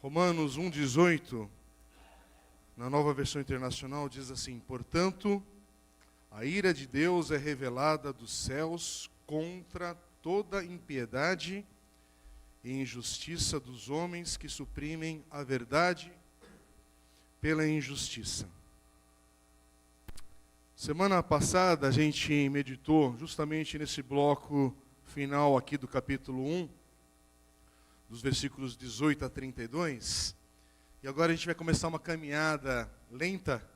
Romanos 1,18, na Nova Versão Internacional, diz assim: portanto, a ira de Deus é revelada dos céus contra toda impiedade e injustiça dos homens que suprimem a verdade pela injustiça. Semana passada a gente meditou justamente nesse bloco final aqui do capítulo 1, dos versículos 18 a 32. E agora a gente vai começar uma caminhada lenta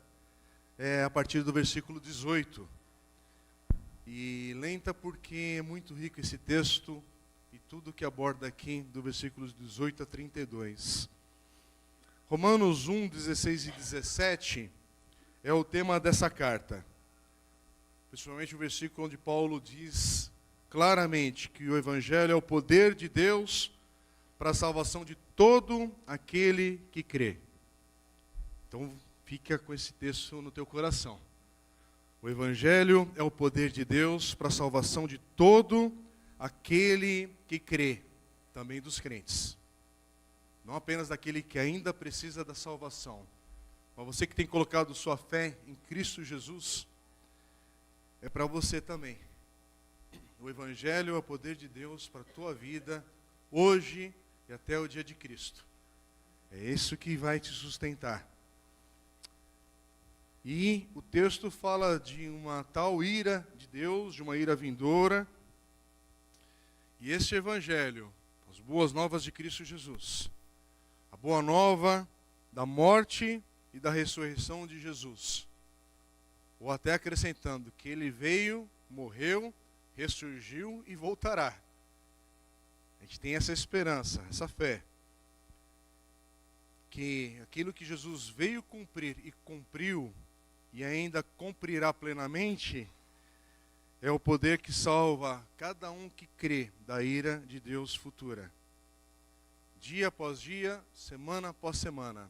a partir do versículo 18. E lenta porque é muito rico esse texto e tudo que aborda aqui do versículos 18 a 32. Romanos 1, 16 e 17 é o tema dessa carta. Principalmente o versículo onde Paulo diz claramente que o Evangelho é o poder de Deus para a salvação de todo aquele que crê. Então fica com esse texto no teu coração. O Evangelho é o poder de Deus para a salvação de todo aquele que crê, também dos crentes. Não apenas daquele que ainda precisa da salvação, mas você que tem colocado sua fé em Cristo Jesus, é para você também. O Evangelho é o poder de Deus para a tua vida, hoje e até o dia de Cristo. É isso que vai te sustentar. E o texto fala de uma tal ira de Deus, de uma ira vindoura. E esse Evangelho, as boas novas de Cristo Jesus, a boa nova da morte e da ressurreição de Jesus, ou até acrescentando que ele veio, morreu, ressurgiu e voltará. A gente tem essa esperança, essa fé, que aquilo que Jesus veio cumprir e cumpriu, e ainda cumprirá plenamente, é o poder que salva cada um que crê da ira de Deus futura. Dia após dia, semana após semana.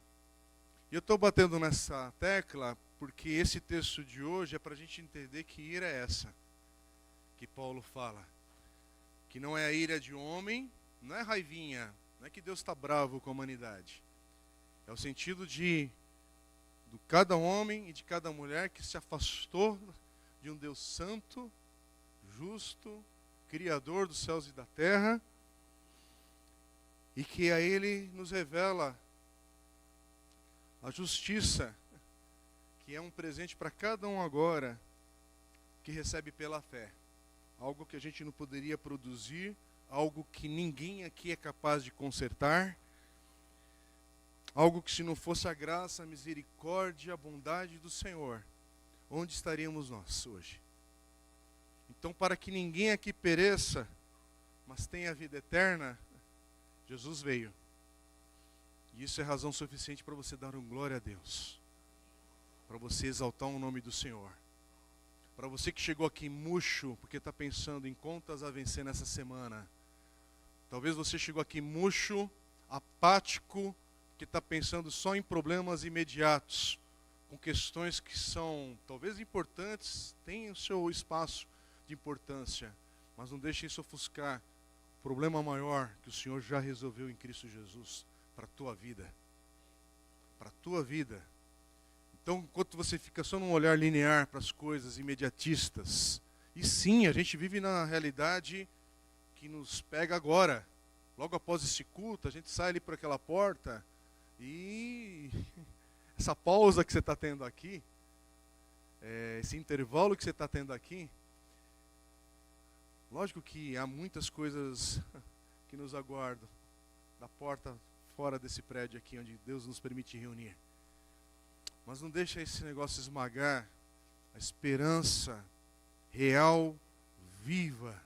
E eu estou batendo nessa tecla porque esse texto de hoje é para a gente entender que ira é essa que Paulo fala. Que não é a ira de homem, não é raivinha, não é que Deus está bravo com a humanidade. É o sentido de cada homem e de cada mulher que se afastou de um Deus santo, justo, criador dos céus e da terra, e que a Ele nos revela a justiça, que é um presente para cada um agora, que recebe pela fé. Algo que a gente não poderia produzir, algo que ninguém aqui é capaz de consertar, algo que se não fosse a graça, a misericórdia, a bondade do Senhor, onde estaríamos nós hoje? Então, para que ninguém aqui pereça, mas tenha vida eterna, Jesus veio. E isso é razão suficiente para você dar glória a Deus, para você exaltar o nome do Senhor. Para você que chegou aqui murcho, porque está pensando em contas a vencer nessa semana. Talvez você chegou aqui murcho, apático, que está pensando só em problemas imediatos, com questões que são talvez importantes, têm o seu espaço de importância, mas não deixe isso ofuscar o problema maior que o Senhor já resolveu em Cristo Jesus para a tua vida. Para a tua vida. Então, enquanto você fica só num olhar linear para as coisas imediatistas, e sim, a gente vive na realidade que nos pega agora. Logo após esse culto, a gente sai ali por aquela porta e essa pausa que você está tendo aqui, esse intervalo que você está tendo aqui, lógico que há muitas coisas que nos aguardam da porta fora desse prédio aqui, onde Deus nos permite reunir. Mas não deixa esse negócio esmagar a esperança real, viva,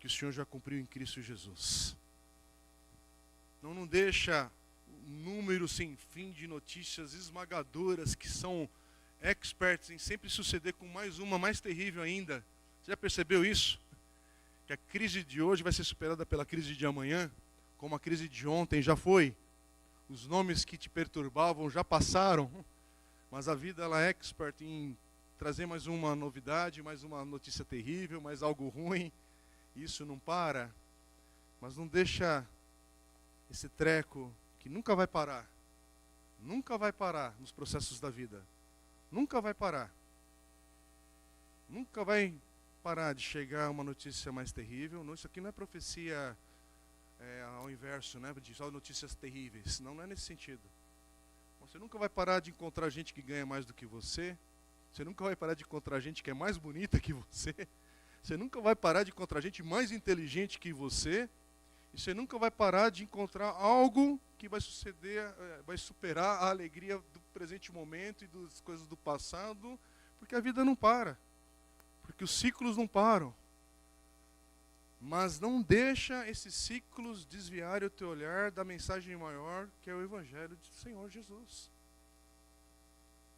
que o Senhor já cumpriu em Cristo Jesus. Não deixa o número sem fim de notícias esmagadoras que são experts em sempre suceder com mais uma, mais terrível ainda. Você já percebeu isso? Que a crise de hoje vai ser superada pela crise de amanhã, como a crise de ontem já foi. Os nomes que te perturbavam já passaram, mas a vida ela é expert em trazer mais uma novidade, mais uma notícia terrível, mais algo ruim. Isso não para, mas não deixa esse treco que nunca vai parar. Nunca vai parar nos processos da vida. Nunca vai parar. Nunca vai parar de chegar uma notícia mais terrível. Não, isso aqui não é profecia ao inverso, né, de só notícias terríveis. Não é nesse sentido. Você nunca vai parar de encontrar gente que ganha mais do que você. Você nunca vai parar de encontrar gente que é mais bonita que você. Você nunca vai parar de encontrar gente mais inteligente que você. E você nunca vai parar de encontrar algo que vai superar a alegria do presente momento e das coisas do passado, porque a vida não para. Porque os ciclos não param. Mas não deixa esses ciclos desviarem o teu olhar da mensagem maior, que é o Evangelho do Senhor Jesus.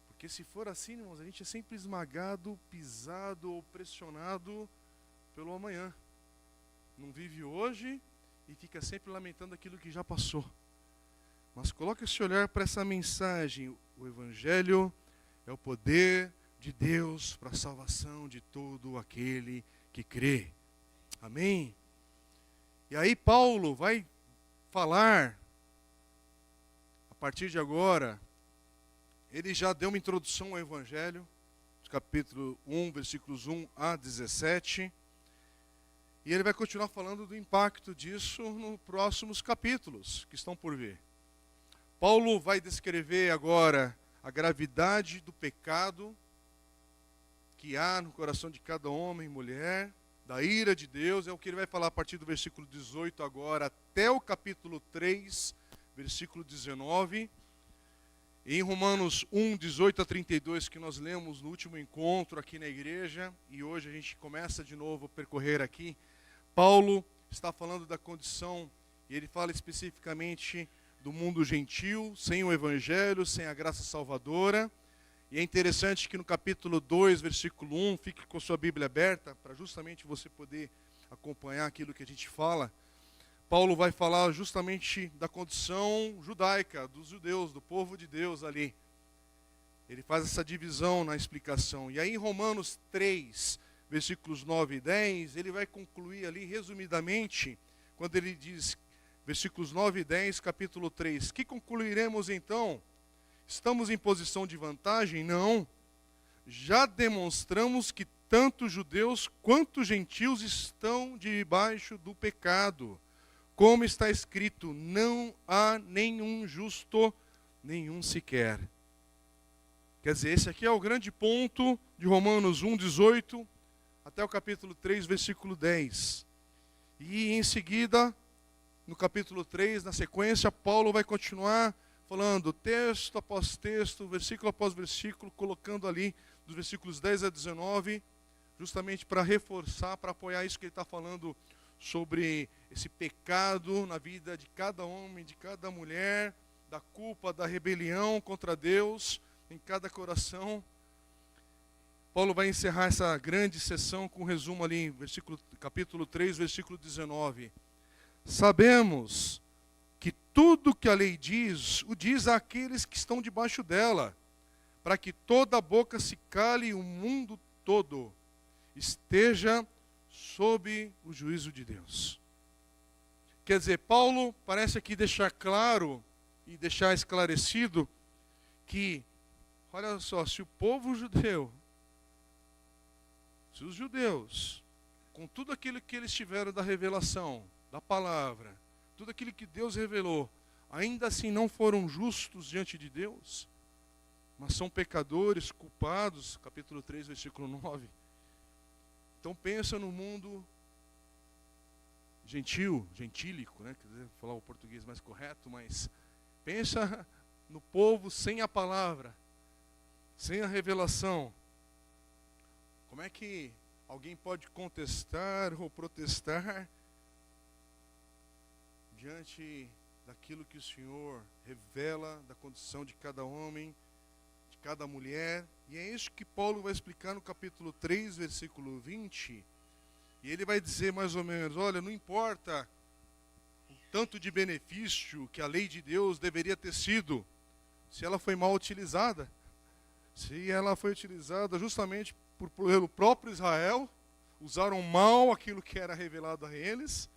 Porque se for assim, irmãos, a gente é sempre esmagado, pisado ou pressionado pelo amanhã. Não vive hoje e fica sempre lamentando aquilo que já passou. Mas coloque esse olhar para essa mensagem. O Evangelho é o poder de Deus para a salvação de todo aquele que crê. Amém? E aí Paulo vai falar, a partir de agora, ele já deu uma introdução ao Evangelho, capítulo 1, versículos 1 a 17, e ele vai continuar falando do impacto disso nos próximos capítulos que estão por vir. Paulo vai descrever agora a gravidade do pecado que há no coração de cada homem e mulher, da ira de Deus, é o que ele vai falar a partir do versículo 18 agora, até o capítulo 3, versículo 19. Em Romanos 1, 18 a 32, que nós lemos no último encontro aqui na igreja, e hoje a gente começa de novo a percorrer aqui, Paulo está falando da condição, e ele fala especificamente do mundo gentil, sem o evangelho, sem a graça salvadora. E é interessante que no capítulo 2, versículo 1, fique com sua Bíblia aberta, para justamente você poder acompanhar aquilo que a gente fala. Paulo vai falar justamente da condição judaica, dos judeus, do povo de Deus ali. Ele faz essa divisão na explicação. E aí em Romanos 3, versículos 9 e 10, ele vai concluir ali resumidamente, quando ele diz, versículos 9 e 10, capítulo 3, que concluiremos então? Estamos em posição de vantagem? Não. Já demonstramos que tanto judeus quanto gentios estão debaixo do pecado. Como está escrito, não há nenhum justo, nenhum sequer. Quer dizer, esse aqui é o grande ponto de Romanos 1, 18, até o capítulo 3, versículo 10. E em seguida, no capítulo 3, na sequência, Paulo vai continuar falando texto após texto, versículo após versículo, colocando ali dos versículos 10 a 19, justamente para reforçar, para apoiar isso que ele está falando sobre esse pecado na vida de cada homem, de cada mulher, da culpa, da rebelião contra Deus em cada coração. Paulo vai encerrar essa grande sessão com um resumo ali em capítulo 3, versículo 19. Sabemos que tudo que a lei diz, o diz àqueles que estão debaixo dela, para que toda a boca se cale e o mundo todo esteja sob o juízo de Deus. Quer dizer, Paulo parece aqui deixar claro e deixar esclarecido que, olha só, se o povo judeu, se os judeus, com tudo aquilo que eles tiveram da revelação, da palavra, tudo aquilo que Deus revelou, ainda assim não foram justos diante de Deus, mas são pecadores, culpados, capítulo 3, versículo 9. Então pensa no mundo gentílico, né? Quer dizer, falar o português mais correto, mas pensa no povo sem a palavra, sem a revelação. Como é que alguém pode contestar ou protestar diante daquilo que o Senhor revela da condição de cada homem, de cada mulher? E é isso que Paulo vai explicar no capítulo 3, versículo 20. E ele vai dizer mais ou menos, olha, não importa o tanto de benefício que a lei de Deus deveria ter sido, se ela foi mal utilizada. Se ela foi utilizada justamente pelo próprio Israel, usaram mal aquilo que era revelado a eles.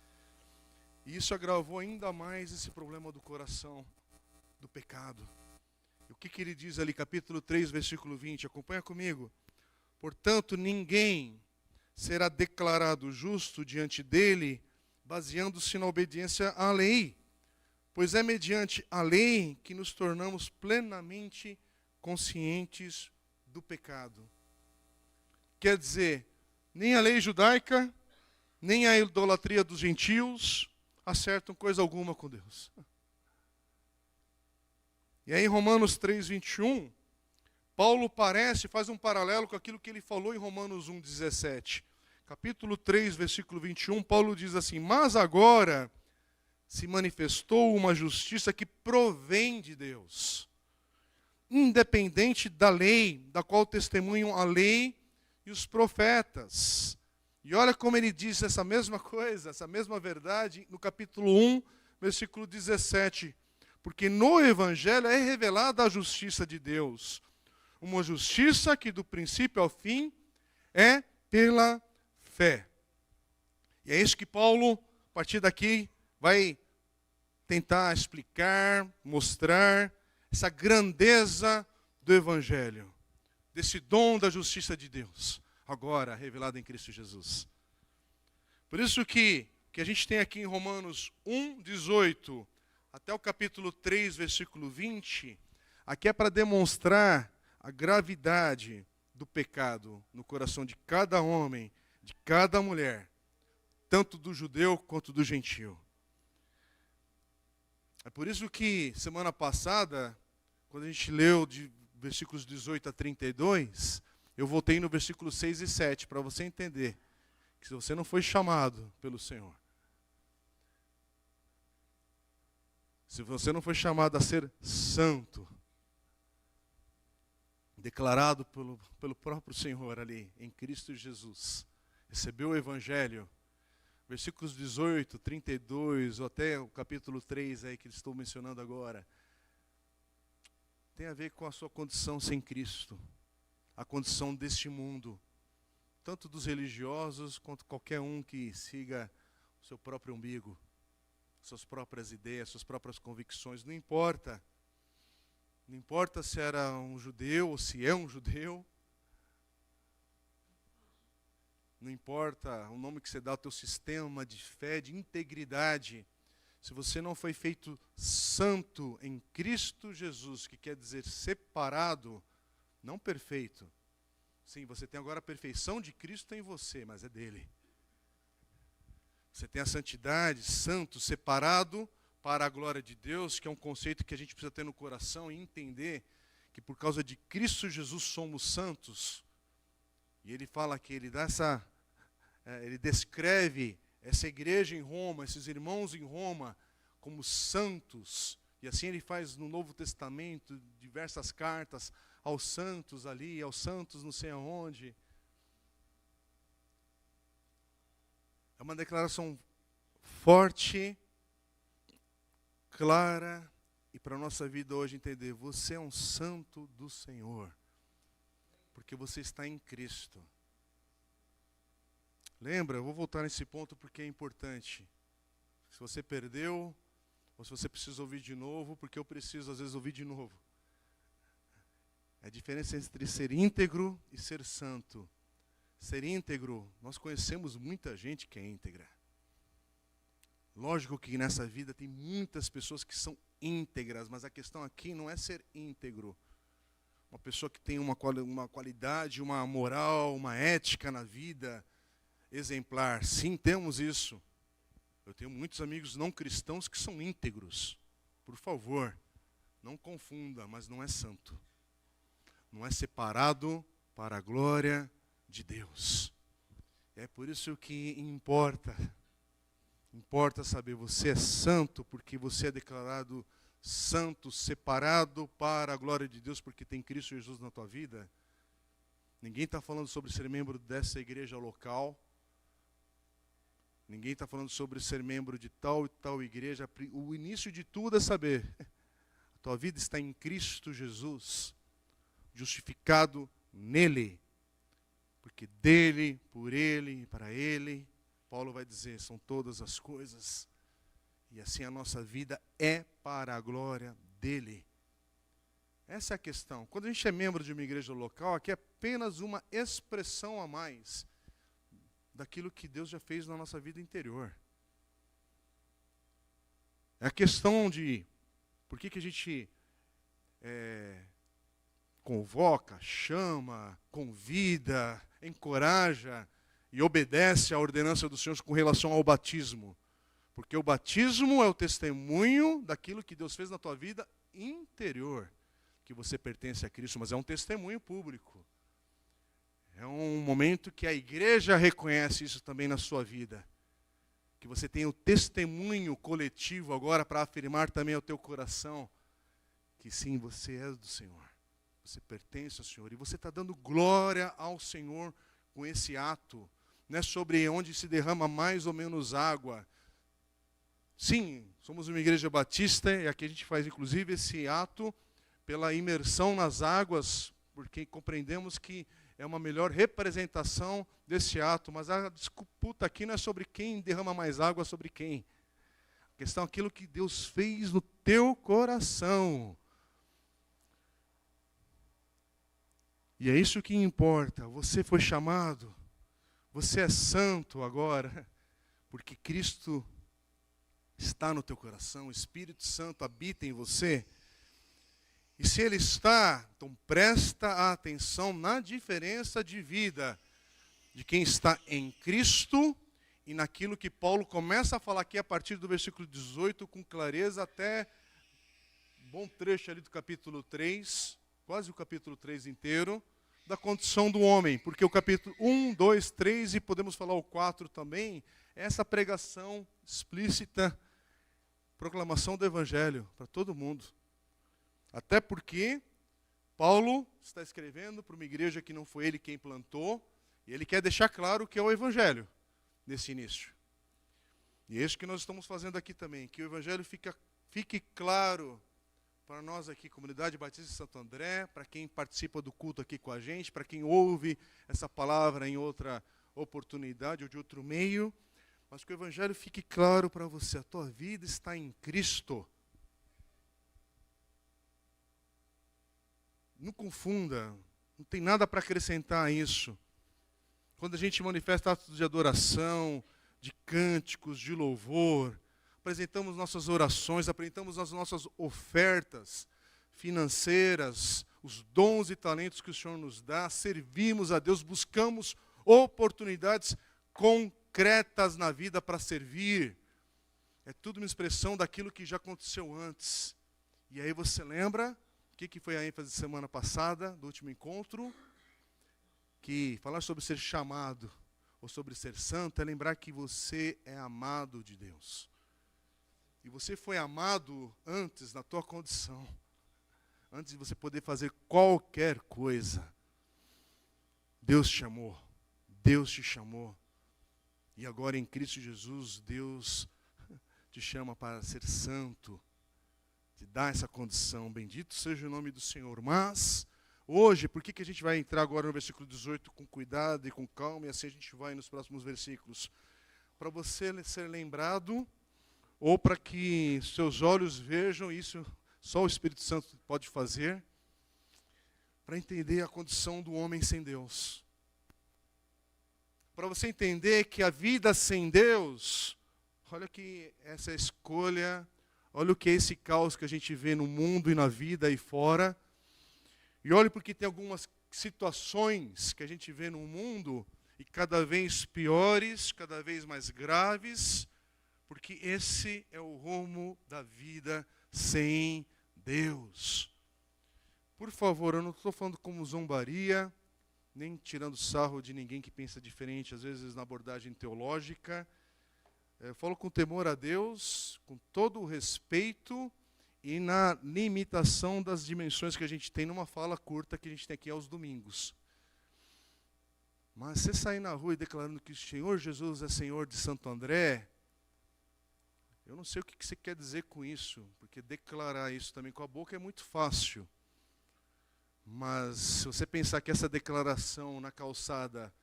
E isso agravou ainda mais esse problema do coração, do pecado. E o que ele diz ali, capítulo 3, versículo 20? Acompanha comigo. Portanto, ninguém será declarado justo diante dele, baseando-se na obediência à lei. Pois é mediante a lei que nos tornamos plenamente conscientes do pecado. Quer dizer, nem a lei judaica, nem a idolatria dos gentios acertam coisa alguma com Deus. E aí em Romanos 3:21, Paulo faz um paralelo com aquilo que ele falou em Romanos 1:17. Capítulo 3, versículo 21, Paulo diz assim: mas agora se manifestou uma justiça que provém de Deus, independente da lei, da qual testemunham a lei e os profetas. E olha como ele diz essa mesma coisa, essa mesma verdade, no capítulo 1, versículo 17. Porque no Evangelho é revelada a justiça de Deus. Uma justiça que do princípio ao fim é pela fé. E é isso que Paulo, a partir daqui, vai tentar explicar, mostrar essa grandeza do Evangelho, desse dom da justiça de Deus, agora revelado em Cristo Jesus. Por isso que a gente tem aqui em Romanos 1:18 até o capítulo 3, versículo 20, aqui é para demonstrar a gravidade do pecado no coração de cada homem, de cada mulher, tanto do judeu quanto do gentio. É por isso que semana passada, quando a gente leu de versículos 18 a 32, eu voltei no versículo 6 e 7, para você entender que se você não foi chamado pelo Senhor, se você não foi chamado a ser santo, declarado pelo próprio Senhor ali, em Cristo Jesus, recebeu o Evangelho, versículos 18, 32, ou até o capítulo 3 aí que estou mencionando agora, tem a ver com a sua condição sem Cristo, a condição deste mundo, tanto dos religiosos quanto qualquer um que siga o seu próprio umbigo, suas próprias ideias, suas próprias convicções, não importa. Não importa se era um judeu ou se é um judeu. Não importa o nome que você dá ao teu sistema de fé, de integridade. Se você não foi feito santo em Cristo Jesus, que quer dizer separado, não perfeito. Sim, você tem agora a perfeição de Cristo em você, mas é dele. Você tem a santidade, santo, separado para a glória de Deus, que é um conceito que a gente precisa ter no coração e entender que por causa de Cristo Jesus somos santos. E ele fala que ele descreve essa igreja em Roma, esses irmãos em Roma, como santos. E assim ele faz no Novo Testamento diversas cartas aos santos ali, aos santos não sei aonde. É uma declaração forte, clara, e para a nossa vida hoje entender, você é um santo do Senhor, porque você está em Cristo. Lembra, eu vou voltar nesse ponto porque é importante. Se você perdeu, ou se você precisa ouvir de novo, porque eu preciso às vezes ouvir de novo. É a diferença entre ser íntegro e ser santo. Ser íntegro, nós conhecemos muita gente que é íntegra. Lógico que nessa vida tem muitas pessoas que são íntegras, mas a questão aqui não é ser íntegro. Uma pessoa que tem uma qualidade, uma moral, uma ética na vida exemplar. Sim, temos isso. Eu tenho muitos amigos não cristãos que são íntegros. Por favor, não confunda, mas não é santo. Não é separado para a glória de Deus. É por isso que importa saber, você é santo porque você é declarado santo, separado para a glória de Deus, porque tem Cristo Jesus na tua vida. Ninguém está falando sobre ser membro dessa igreja local. Ninguém está falando sobre ser membro de tal e tal igreja. O início de tudo é saber, a tua vida está em Cristo Jesus, justificado nele. Porque dele, por ele e para ele, Paulo vai dizer, são todas as coisas. E assim a nossa vida é para a glória dele. Essa é a questão. Quando a gente é membro de uma igreja local, aqui é apenas uma expressão a mais daquilo que Deus já fez na nossa vida interior. É a questão de por que a gente convoca, chama, convida, encoraja e obedece à ordenança do Senhor com relação ao batismo. Porque o batismo é o testemunho daquilo que Deus fez na tua vida interior, que você pertence a Cristo, mas é um testemunho público. É um momento que a igreja reconhece isso também na sua vida. Que você tem o testemunho coletivo agora para afirmar também ao teu coração que sim, você é do Senhor. Você pertence ao Senhor. E você está dando glória ao Senhor com esse ato. Não é sobre onde se derrama mais ou menos água. Sim, somos uma igreja batista e aqui a gente faz inclusive esse ato pela imersão nas águas, porque compreendemos que é uma melhor representação desse ato, mas a disputa aqui não é sobre quem derrama mais água sobre quem. A questão é aquilo que Deus fez no teu coração. E é isso que importa. Você foi chamado, você é santo agora, porque Cristo está no teu coração, o Espírito Santo habita em você. E se Ele está, então presta atenção na diferença de vida de quem está em Cristo e naquilo que Paulo começa a falar aqui a partir do versículo 18 com clareza até um bom trecho ali do capítulo 3, quase o capítulo 3 inteiro, da condição do homem. Porque o capítulo 1, 2, 3 e podemos falar o 4 também, é essa pregação explícita, proclamação do Evangelho para todo mundo. Até porque Paulo está escrevendo para uma igreja que não foi ele quem plantou, e ele quer deixar claro o que é o Evangelho nesse início. E é isso que nós estamos fazendo aqui também, que o Evangelho fique claro para nós aqui, Comunidade Batista de Santo André, para quem participa do culto aqui com a gente, para quem ouve essa palavra em outra oportunidade ou de outro meio, mas que o Evangelho fique claro para você, a tua vida está em Cristo. Não confunda, não tem nada para acrescentar a isso. Quando a gente manifesta atos de adoração, de cânticos, de louvor, apresentamos nossas orações, apresentamos as nossas ofertas financeiras, os dons e talentos que o Senhor nos dá, servimos a Deus, buscamos oportunidades concretas na vida para servir. É tudo uma expressão daquilo que já aconteceu antes. E aí você lembra... O que foi a ênfase semana passada, do último encontro? Que falar sobre ser chamado ou sobre ser santo é lembrar que você é amado de Deus. E você foi amado antes, na tua condição. Antes de você poder fazer qualquer coisa. Deus te chamou. Deus te chamou. E agora em Cristo Jesus, Deus te chama para ser santo. Te dá essa condição, bendito seja o nome do Senhor. Mas, hoje, por que a gente vai entrar agora no versículo 18 com cuidado e com calma, e assim a gente vai nos próximos versículos? Para você ser lembrado, ou para que seus olhos vejam, isso só o Espírito Santo pode fazer, para entender a condição do homem sem Deus. Para você entender que a vida sem Deus, olha que essa escolha... Olha o que é esse caos que a gente vê no mundo e na vida aí fora. E olha porque tem algumas situações que a gente vê no mundo e cada vez piores, cada vez mais graves, porque esse é o rumo da vida sem Deus. Por favor, eu não estou falando como zombaria, nem tirando sarro de ninguém que pensa diferente, às vezes na abordagem teológica. Eu falo com temor a Deus, com todo o respeito e na limitação das dimensões que a gente tem numa fala curta que a gente tem aqui aos domingos. Mas você sair na rua e declarando que o Senhor Jesus é Senhor de Santo André, eu não sei o que você quer dizer com isso, porque declarar isso também com a boca é muito fácil. Mas se você pensar que essa declaração na calçada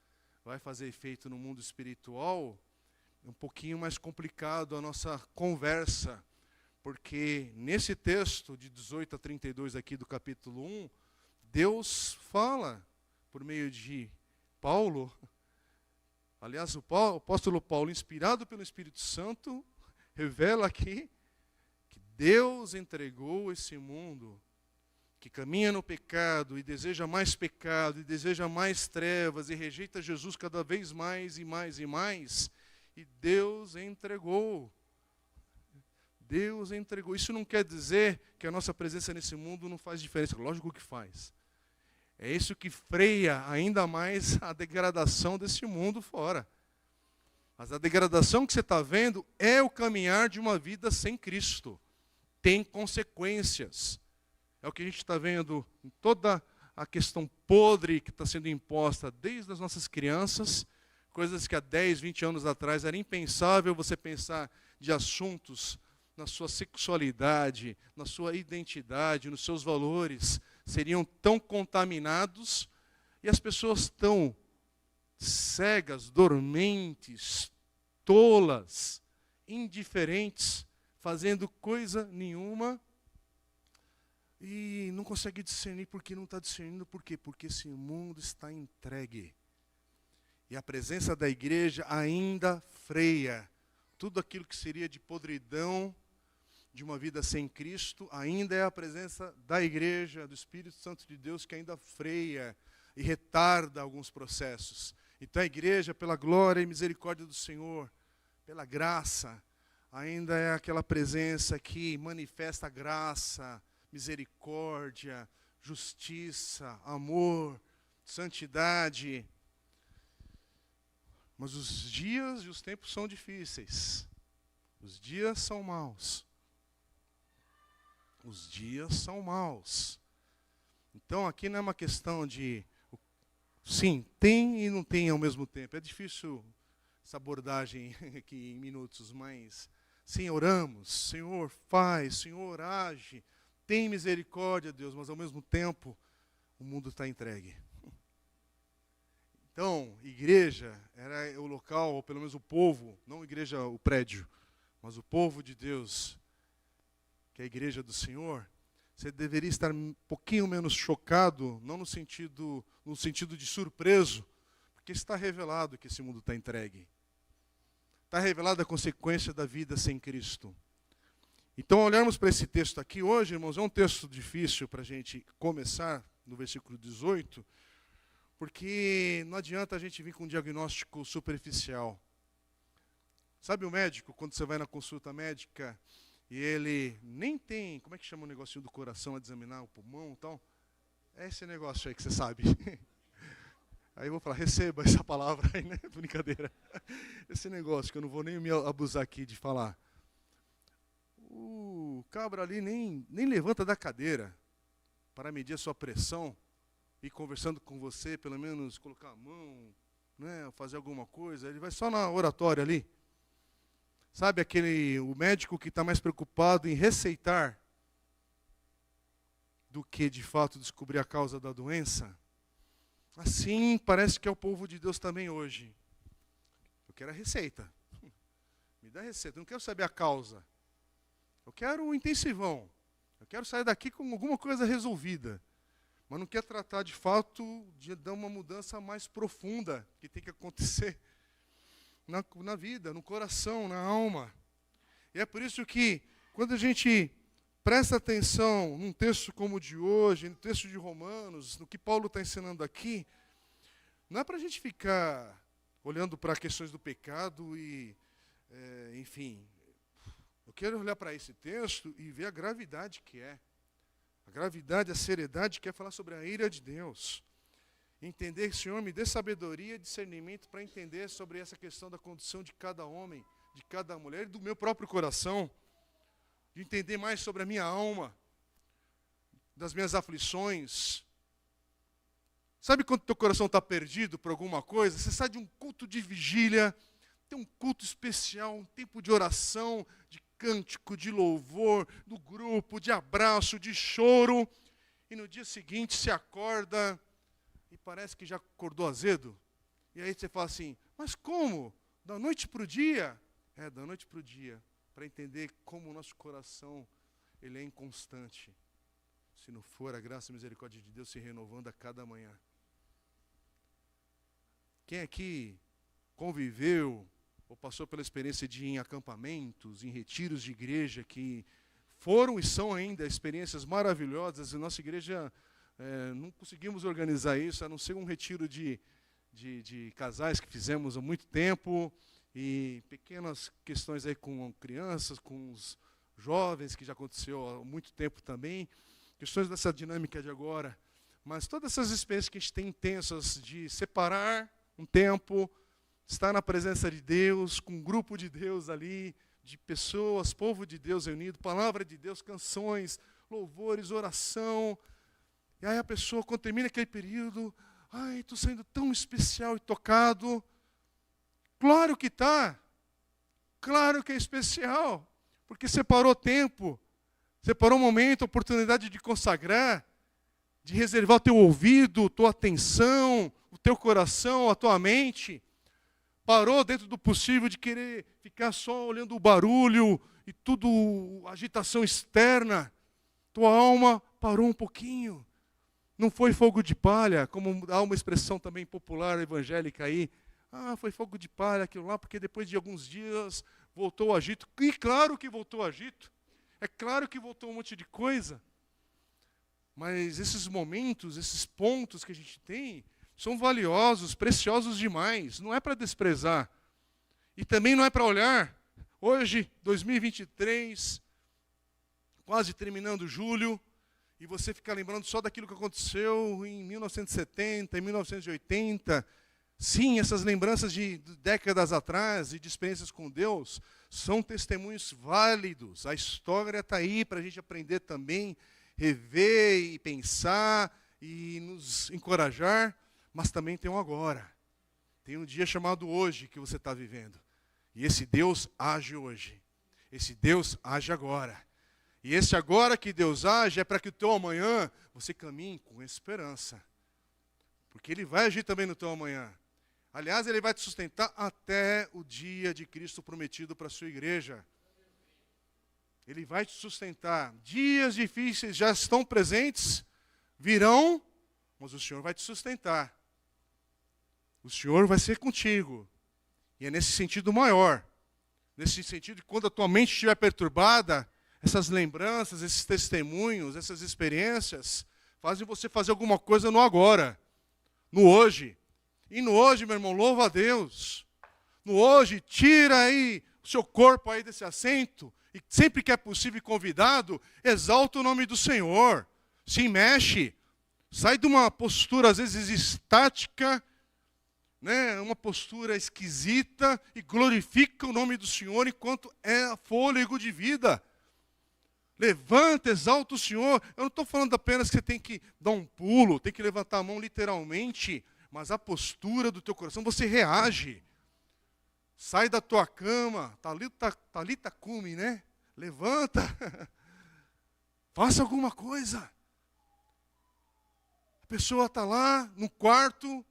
vai fazer efeito no mundo espiritual... um pouquinho mais complicado a nossa conversa, porque nesse texto de 18 a 32 aqui do capítulo 1, Deus fala por meio de Paulo. Aliás, o apóstolo Paulo, inspirado pelo Espírito Santo, revela aqui que Deus entregou esse mundo que caminha no pecado e deseja mais pecado, e deseja mais trevas, e rejeita Jesus cada vez mais e mais e mais, e Deus entregou. Deus entregou. Isso não quer dizer que a nossa presença nesse mundo não faz diferença. Lógico que faz. É isso que freia ainda mais a degradação desse mundo fora. Mas a degradação que você está vendo é o caminhar de uma vida sem Cristo. Tem consequências. É o que a gente está vendo em toda a questão podre que está sendo imposta desde as nossas crianças, coisas que há 10, 20 anos atrás era impensável você pensar de assuntos na sua sexualidade, na sua identidade, nos seus valores, seriam tão contaminados, e as pessoas tão cegas, dormentes, tolas, indiferentes, fazendo coisa nenhuma, e não consegue discernir porque não está discernindo. Por quê? Porque esse mundo está entregue. E a presença da igreja ainda freia tudo aquilo que seria de podridão de uma vida sem Cristo. Ainda é a presença da igreja, do Espírito Santo de Deus, que ainda freia e retarda alguns processos. Então a igreja, pela glória e misericórdia do Senhor, pela graça, ainda é aquela presença que manifesta graça, misericórdia, justiça, amor, santidade. Mas os dias e os tempos são difíceis. Os dias são maus. Os dias são maus. Então aqui não é uma questão de sim, tem e não tem ao mesmo tempo. É difícil essa abordagem aqui em minutos, mas sim, oramos, Senhor faz, Senhor age, tem misericórdia, Deus, mas ao mesmo tempo o mundo está entregue. Então, igreja era o local, ou pelo menos o povo, não igreja, o prédio, mas o povo de Deus, que é a igreja do Senhor. Você deveria estar um pouquinho menos chocado, não no sentido de surpreso, porque está revelado que esse mundo está entregue. Está revelada a consequência da vida sem Cristo. Então, olharmos para esse texto aqui hoje, irmãos, é um texto difícil para a gente começar, no versículo 18, porque não adianta a gente vir com um diagnóstico superficial. Sabe o médico, quando você vai na consulta médica, e ele nem tem, como é que chama o negocinho do coração, a examinar o pulmão e tal? É esse negócio aí que você sabe. Aí eu vou falar, receba essa palavra aí, né? Brincadeira. Esse negócio que eu não vou nem me abusar aqui de falar. O cabra ali nem levanta da cadeira para medir a sua pressão e conversando com você, pelo menos colocar a mão, né, fazer alguma coisa. Ele vai só na oratória ali. Sabe o médico que está mais preocupado em receitar do que de fato descobrir a causa da doença? Assim parece que é o povo de Deus também hoje. Eu quero a receita. Me dá a receita. Eu não quero saber a causa. Eu quero o intensivão. Eu quero sair daqui com alguma coisa resolvida. Mas não quer tratar de fato de dar uma mudança mais profunda que tem que acontecer na vida, no coração, na alma. E é por isso que, quando a gente presta atenção num texto como o de hoje, no texto de Romanos, no que Paulo está ensinando aqui, não é para a gente ficar olhando para questões do pecado e, enfim, eu quero olhar para esse texto e ver a gravidade que é. A gravidade, a seriedade que é falar sobre a ira de Deus. Entender, Senhor, me dê sabedoria e discernimento para entender sobre essa questão da condição de cada homem, de cada mulher e do meu próprio coração. De entender mais sobre a minha alma, das minhas aflições. Sabe quando teu coração está perdido por alguma coisa? Você sai de um culto de vigília, tem um culto especial, um tempo de oração, de cântico, de louvor, do grupo, de abraço, de choro. E no dia seguinte se acorda e parece que já acordou azedo. E aí você fala assim, mas como? Da noite para o dia? Da noite para o dia. Para entender como o nosso coração ele é inconstante. Se não for a graça e a misericórdia de Deus se renovando a cada manhã. Quem aqui conviveu ou passou pela experiência de ir em acampamentos, em retiros de igreja, que foram e são ainda experiências maravilhosas, e nossa igreja não conseguimos organizar isso, a não ser um retiro de casais que fizemos há muito tempo, e pequenas questões aí com crianças, com os jovens, que já aconteceu há muito tempo também, questões dessa dinâmica de agora, mas todas essas experiências que a gente tem intensas de separar um tempo, estar na presença de Deus, com um grupo de Deus ali, de pessoas, povo de Deus reunido, palavra de Deus, canções, louvores, oração. E aí a pessoa, quando termina aquele período, estou sendo tão especial e tocado. Claro que está. Claro que é especial. Porque separou tempo, separou momento, oportunidade de consagrar, de reservar o teu ouvido, tua atenção, o teu coração, a tua mente. Parou dentro do possível de querer ficar só olhando o barulho e tudo, agitação externa. Tua alma parou um pouquinho. Não foi fogo de palha, como há uma expressão também popular evangélica aí. Foi fogo de palha aquilo lá, porque depois de alguns dias voltou o agito. E claro que voltou o agito. É claro que voltou um monte de coisa. Mas esses momentos, esses pontos que a gente tem, são valiosos, preciosos demais. Não é para desprezar. E também não é para olhar. Hoje, 2023, quase terminando julho, e você ficar lembrando só daquilo que aconteceu em 1970, em 1980. Sim, essas lembranças de décadas atrás e de experiências com Deus são testemunhos válidos. A história está aí para a gente aprender também, rever e pensar e nos encorajar. Mas também tem um agora. Tem um dia chamado hoje que você está vivendo. E esse Deus age hoje. Esse Deus age agora. E esse agora que Deus age é para que o teu amanhã você caminhe com esperança. Porque Ele vai agir também no teu amanhã. Aliás, Ele vai te sustentar até o dia de Cristo prometido para a sua igreja. Ele vai te sustentar. Dias difíceis já estão presentes, virão, mas o Senhor vai te sustentar. O Senhor vai ser contigo. E é nesse sentido maior. Nesse sentido de quando a tua mente estiver perturbada, essas lembranças, esses testemunhos, essas experiências, fazem você fazer alguma coisa no agora. No hoje. E no hoje, meu irmão, louva a Deus. No hoje, tira aí o seu corpo aí desse assento. E sempre que é possível e convidado, exalta o nome do Senhor. Se mexe. Sai de uma postura, às vezes, estática, uma postura esquisita, e glorifica o nome do Senhor enquanto é fôlego de vida. Levanta, exalta o Senhor. Eu não estou falando apenas que você tem que dar um pulo, tem que levantar a mão literalmente, mas a postura do teu coração, você reage. Sai da tua cama, talita cumi, né? Levanta. Faça alguma coisa. A pessoa está lá no quarto,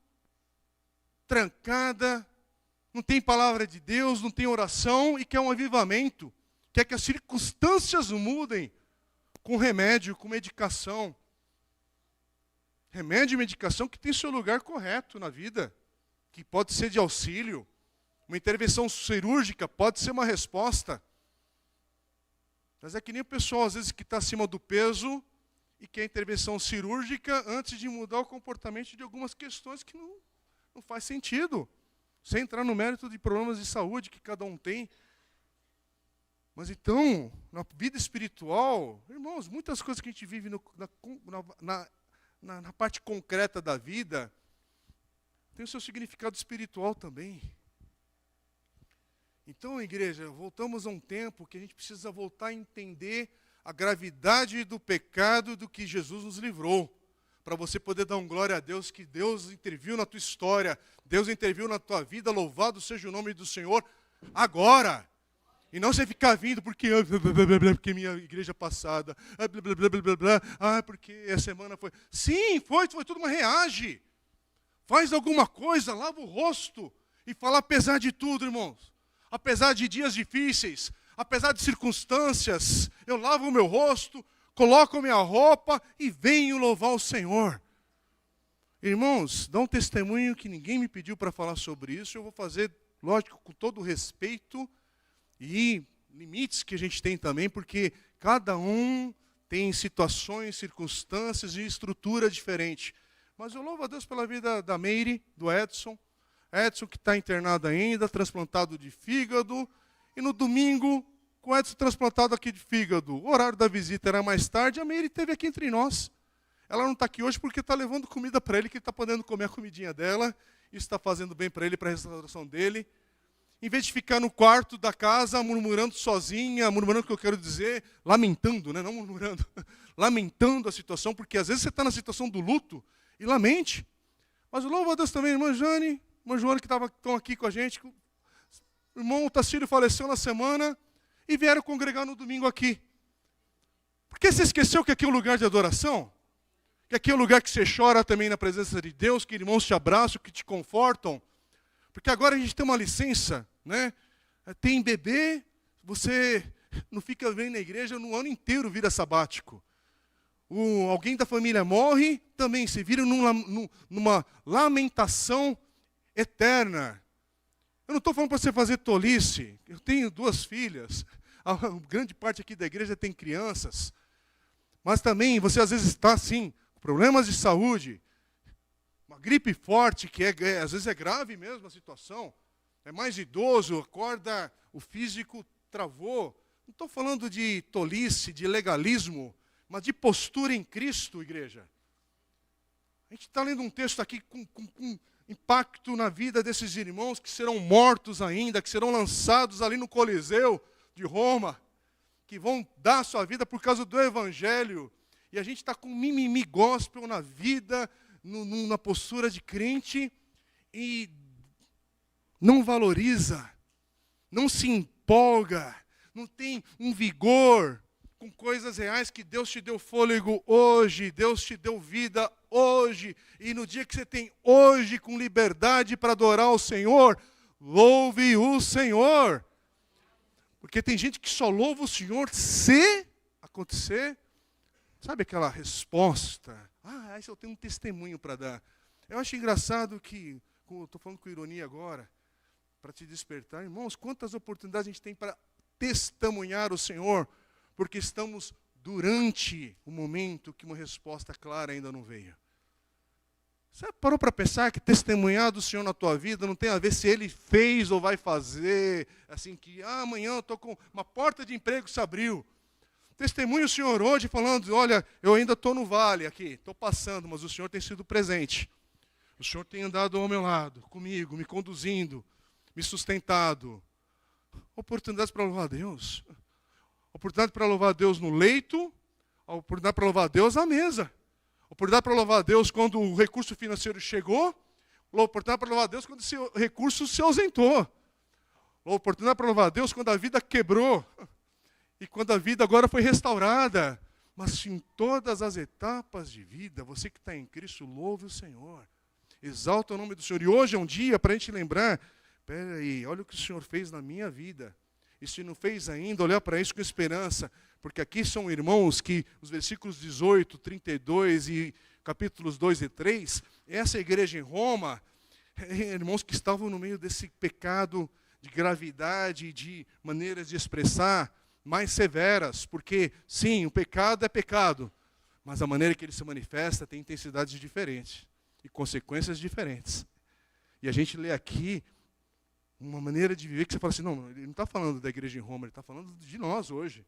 trancada, não tem palavra de Deus, não tem oração e quer um avivamento, quer que as circunstâncias mudem com remédio, com medicação. Remédio e medicação que tem seu lugar correto na vida, que pode ser de auxílio. Uma intervenção cirúrgica pode ser uma resposta. Mas é que nem o pessoal, às vezes, que está acima do peso e quer intervenção cirúrgica antes de mudar o comportamento de algumas questões que não faz sentido. Sem entrar no mérito de problemas de saúde que cada um tem. Mas então, na vida espiritual, irmãos, muitas coisas que a gente vive na parte concreta da vida tem o seu significado espiritual também. Então, igreja, voltamos a um tempo que a gente precisa voltar a entender a gravidade do pecado do que Jesus nos livrou. Para você poder dar um glória a Deus, que Deus interviu na tua história, Deus interviu na tua vida, louvado seja o nome do Senhor, agora. E não você ficar vindo porque minha igreja passada, porque a semana foi. Sim, foi tudo, mas reage. Faz alguma coisa, lava o rosto. E falar, apesar de tudo, irmãos, apesar de dias difíceis, apesar de circunstâncias, eu lavo o meu rosto, coloco a minha roupa e venho louvar o Senhor. Irmãos, dá um testemunho que ninguém me pediu para falar sobre isso, eu vou fazer, lógico, com todo o respeito e limites que a gente tem também, porque cada um tem situações, circunstâncias e estrutura diferente. Mas eu louvo a Deus pela vida da Meire, do Edson. Edson que está internado ainda, transplantado de fígado. E no domingo, com o Edson transplantado aqui de fígado, o horário da visita era mais tarde, a Meire esteve aqui entre nós. Ela não está aqui hoje porque está levando comida para ele, que ele está podendo comer a comidinha dela. Isso está fazendo bem para ele, para a restauração dele. Em vez de ficar no quarto da casa, murmurando sozinha, murmurando o que eu quero dizer, lamentando, né? Não murmurando, lamentando a situação, porque às vezes você está na situação do luto e lamente. Mas eu louvo a Deus também, irmã Jane, irmã Joana, que estão aqui com a gente. O irmão Tacílio faleceu na semana e vieram congregar no domingo aqui. Porque você esqueceu que aqui é um lugar de adoração? Que aqui é um lugar que você chora também na presença de Deus, que irmãos te abraçam, que te confortam. Porque agora a gente tem uma licença, né? Tem bebê, você não fica vendo na igreja no ano inteiro, vira sabático. Alguém da família morre, também se vira numa lamentação eterna. Eu não estou falando para você fazer tolice. Eu tenho 2 filhas. A grande parte aqui da igreja tem crianças. Mas também você às vezes está assim, com problemas de saúde. Uma gripe forte, que às vezes é grave mesmo a situação. É mais idoso, acorda, o físico travou. Não estou falando de tolice, de legalismo, mas de postura em Cristo, igreja. A gente está lendo um texto aqui com impacto na vida desses irmãos que serão mortos ainda, que serão lançados ali no Coliseu de Roma, que vão dar a sua vida por causa do Evangelho. E a gente está com mimimi gospel na vida, na postura de crente, e não valoriza, não se empolga, não tem um vigor com coisas reais que Deus te deu fôlego hoje, Deus te deu vida hoje, e no dia que você tem hoje com liberdade para adorar o Senhor, louve o Senhor. Porque tem gente que só louva o Senhor se acontecer, sabe aquela resposta? Esse eu tenho um testemunho para dar. Eu acho engraçado que, estou falando com ironia agora, para te despertar, irmãos, quantas oportunidades a gente tem para testemunhar o Senhor, porque estamos durante o momento que uma resposta clara ainda não veio. Você parou para pensar que testemunhar do Senhor na tua vida não tem a ver se Ele fez ou vai fazer, assim que, amanhã eu estou com uma porta de emprego se abriu. Testemunho o Senhor hoje falando, olha, eu ainda estou no vale aqui, estou passando, mas o Senhor tem sido presente. O Senhor tem andado ao meu lado, comigo, me conduzindo, me sustentado. Oportunidades para louvar a Deus. Oportunidade para louvar a Deus no leito, oportunidade para louvar a Deus à mesa. Oportunidade para louvar a Deus quando o recurso financeiro chegou. Oportunidade para louvar a Deus quando esse recurso se ausentou. Oportunidade para louvar a Deus quando a vida quebrou. E quando a vida agora foi restaurada. Mas em todas as etapas de vida, você que está em Cristo, louve o Senhor. Exalta o nome do Senhor. E hoje é um dia para a gente lembrar, espera aí, olha o que o Senhor fez na minha vida. E se não fez ainda, olhar para isso com esperança. Porque aqui são irmãos que, os versículos 18, 32 e capítulos 2 e 3, essa igreja em Roma, irmãos que estavam no meio desse pecado de gravidade, de maneiras de expressar mais severas. Porque, sim, o pecado é pecado, mas a maneira que ele se manifesta tem intensidades diferentes e consequências diferentes. E a gente lê aqui uma maneira de viver que você fala assim, não, ele não está falando da igreja em Roma, ele está falando de nós hoje.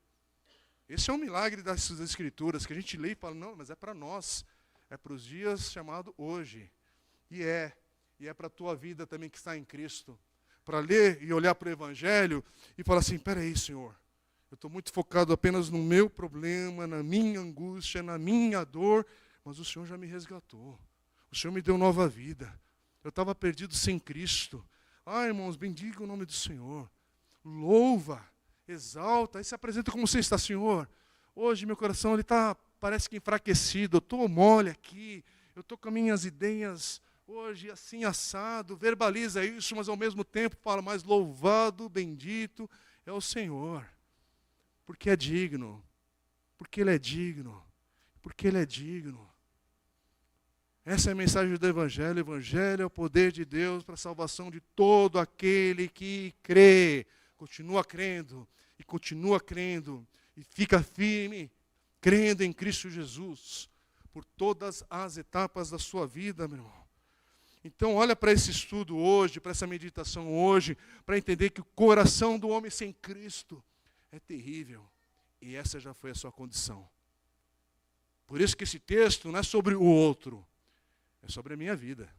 Esse é um milagre das Escrituras, que a gente lê e fala, não, mas é para nós, é para os dias chamados hoje. E é para a tua vida também que está em Cristo. Para ler e olhar para o Evangelho e falar assim, peraí, Senhor, eu estou muito focado apenas no meu problema, na minha angústia, na minha dor, mas o Senhor já me resgatou. O Senhor me deu nova vida. Eu estava perdido sem Cristo. Irmãos, bendiga o nome do Senhor. Louva, exalta, e se apresenta como você está, Senhor. Hoje meu coração parece que enfraquecido, eu estou mole aqui, eu estou com as minhas ideias hoje assim assado, verbaliza isso, mas ao mesmo tempo fala, mas louvado, bendito é o Senhor, porque é digno, porque Ele é digno, porque Ele é digno. Essa é a mensagem do Evangelho. O Evangelho é o poder de Deus para a salvação de todo aquele que crê. Continua crendo, e fica firme, crendo em Cristo Jesus, por todas as etapas da sua vida, meu irmão. Então, olha para esse estudo hoje, para essa meditação hoje, para entender que o coração do homem sem Cristo é terrível. E essa já foi a sua condição. Por isso que esse texto não é sobre o outro, é sobre a minha vida.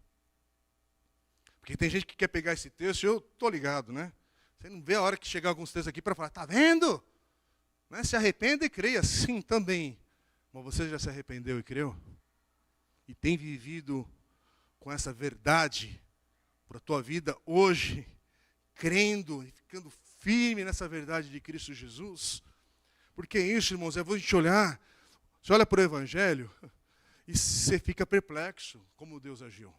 Porque tem gente que quer pegar esse texto, eu estou ligado, né? Você não vê a hora que chegar alguns textos aqui para falar, está vendo? Né? Se arrependa e creia, sim, também. Mas você já se arrependeu e creu? E tem vivido com essa verdade para a tua vida hoje, crendo e ficando firme nessa verdade de Cristo Jesus? Porque é isso, irmãos, é a gente olhar, você olha para o Evangelho e você fica perplexo como Deus agiu.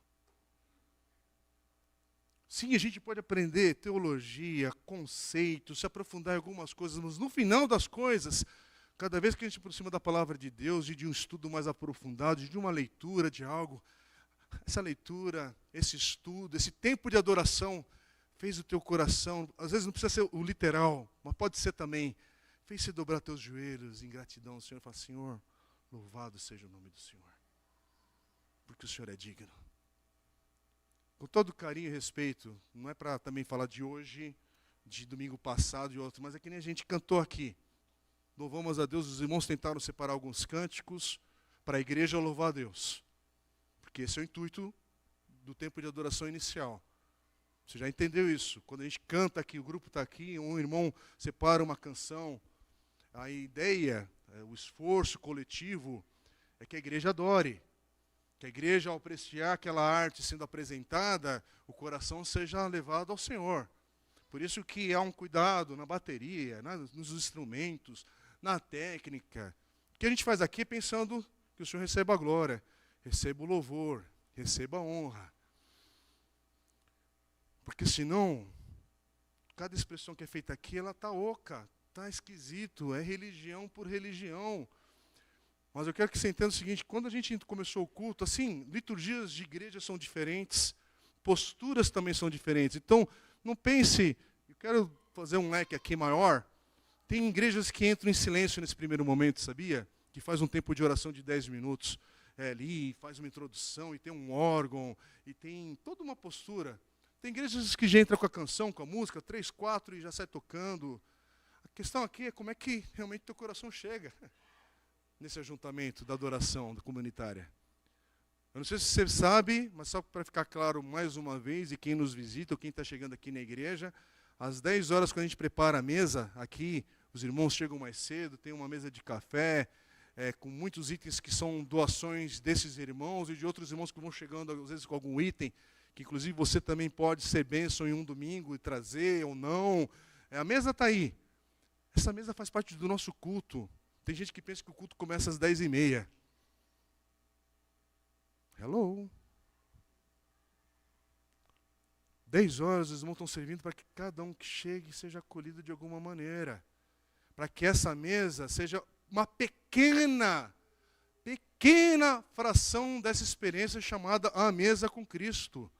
Sim, a gente pode aprender teologia, conceitos, se aprofundar em algumas coisas, mas no final das coisas, cada vez que a gente se aproxima da palavra de Deus, de um estudo mais aprofundado, de uma leitura de algo, essa leitura, esse estudo, esse tempo de adoração, fez o teu coração, às vezes não precisa ser o literal, mas pode ser também, fez você dobrar teus joelhos em gratidão ao Senhor e falar, Senhor, louvado seja o nome do Senhor, porque o Senhor é digno. Com todo carinho e respeito, não é para também falar de hoje, de domingo passado e outro, mas é que nem a gente cantou aqui. Louvamos a Deus, os irmãos tentaram separar alguns cânticos para a igreja louvar a Deus. Porque esse é o intuito do tempo de adoração inicial. Você já entendeu isso? Quando a gente canta aqui, o grupo está aqui, um irmão separa uma canção, a ideia, o esforço coletivo é que a igreja adore. Que a igreja, ao apreciar aquela arte sendo apresentada, o coração seja levado ao Senhor. Por isso que há um cuidado na bateria, nos instrumentos, na técnica. O que a gente faz aqui pensando que o Senhor receba a glória, receba o louvor, receba a honra. Porque senão, cada expressão que é feita aqui, ela está oca, está esquisito, é religião por religião. Mas eu quero que você entenda o seguinte, quando a gente começou o culto, assim, liturgias de igreja são diferentes, posturas também são diferentes. Então, não pense, eu quero fazer um leque aqui maior, tem igrejas que entram em silêncio nesse primeiro momento, sabia? Que faz um tempo de oração de 10 minutos ali, faz uma introdução, e tem um órgão, e tem toda uma postura. Tem igrejas que já entram com a canção, com a música, 3, 4 e já sai tocando. A questão aqui é como é que realmente teu coração chega nesse ajuntamento da adoração comunitária. Eu não sei se você sabe, mas só para ficar claro mais uma vez, e quem nos visita, ou quem está chegando aqui na igreja, às 10 horas, quando a gente prepara a mesa aqui, os irmãos chegam mais cedo, tem uma mesa de café, com muitos itens que são doações desses irmãos e de outros irmãos que vão chegando, às vezes, com algum item, que inclusive você também pode ser bênção em um domingo e trazer ou não. A mesa está aí. Essa mesa faz parte do nosso culto. Tem gente que pensa que o culto começa às 10h30. Hello. 10 horas os irmãos estão servindo para que cada um que chegue seja acolhido de alguma maneira. Para que essa mesa seja uma pequena fração dessa experiência chamada a mesa com Cristo.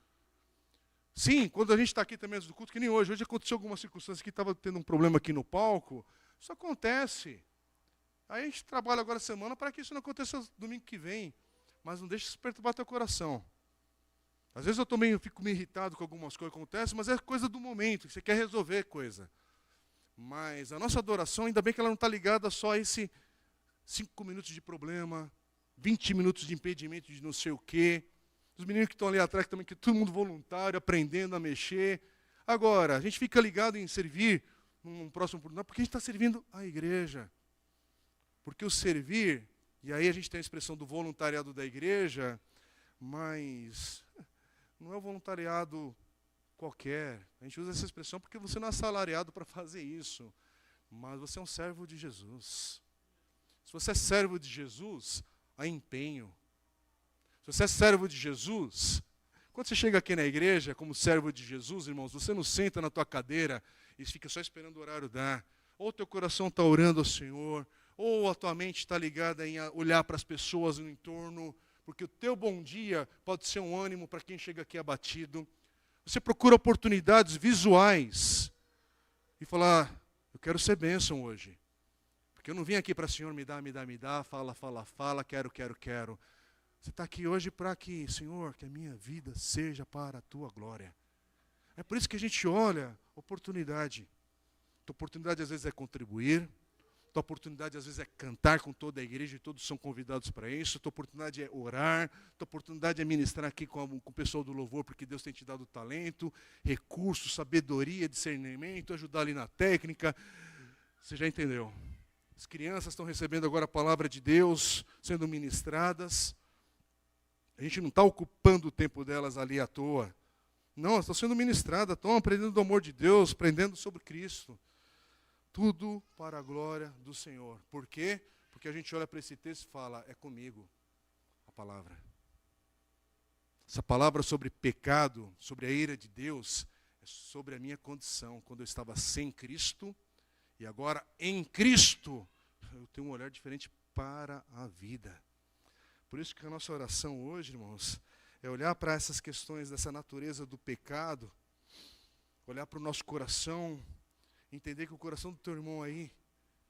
Sim, quando a gente está aqui também antes do culto, que nem hoje. Hoje aconteceu algumas circunstâncias que estava tendo um problema aqui no palco. Isso acontece. Aí a gente trabalha agora a semana para que isso não aconteça domingo que vem. Mas não deixe isso perturbar teu coração. Às vezes eu fico meio irritado com algumas coisas que acontecem, mas é coisa do momento, você quer resolver coisa. Mas a nossa adoração, ainda bem que ela não está ligada só a esse 5 minutos de problema, 20 minutos de impedimento de não sei o quê. Os meninos que estão ali atrás também, que todo mundo voluntário, aprendendo a mexer. Agora, a gente fica ligado em servir num próximo programa, porque a gente está servindo a igreja. Porque o servir, e aí a gente tem a expressão do voluntariado da igreja, mas não é um voluntariado qualquer. A gente usa essa expressão porque você não é assalariado para fazer isso, mas você é um servo de Jesus. Se você é servo de Jesus, há empenho. Se você é servo de Jesus, Quando você chega aqui na igreja, como servo de Jesus, irmãos, você não senta na tua cadeira e fica só esperando o horário dar. Ou teu coração está orando ao Senhor, ou a tua mente está ligada em olhar para as pessoas no entorno, porque o teu bom dia pode ser um ânimo para quem chega aqui abatido. Você procura oportunidades visuais e falar, eu quero ser bênção hoje. Porque eu não vim aqui para o Senhor me dá, fala, quero. Você está aqui hoje para que, Senhor, que a minha vida seja para a tua glória. É por isso que a gente olha oportunidade. Tua oportunidade às vezes é contribuir. Tua oportunidade às vezes é cantar com toda a igreja e todos são convidados para isso. Tua oportunidade é orar. Tua oportunidade é ministrar aqui com o pessoal do louvor, porque Deus tem te dado talento, recursos, sabedoria, discernimento, ajudar ali na técnica. Você já entendeu? As crianças estão recebendo agora a palavra de Deus, sendo ministradas. A gente não está ocupando o tempo delas ali à toa. Não, elas estão sendo ministradas, estão aprendendo do amor de Deus, aprendendo sobre Cristo. Tudo para a glória do Senhor. Por quê? Porque a gente olha para esse texto e fala, é comigo a palavra. Essa palavra sobre pecado, sobre a ira de Deus, é sobre a minha condição. Quando eu estava sem Cristo, e agora em Cristo, eu tenho um olhar diferente para a vida. Por isso que a nossa oração hoje, irmãos, é olhar para essas questões dessa natureza do pecado, olhar para o nosso coração, entender que o coração do teu irmão aí,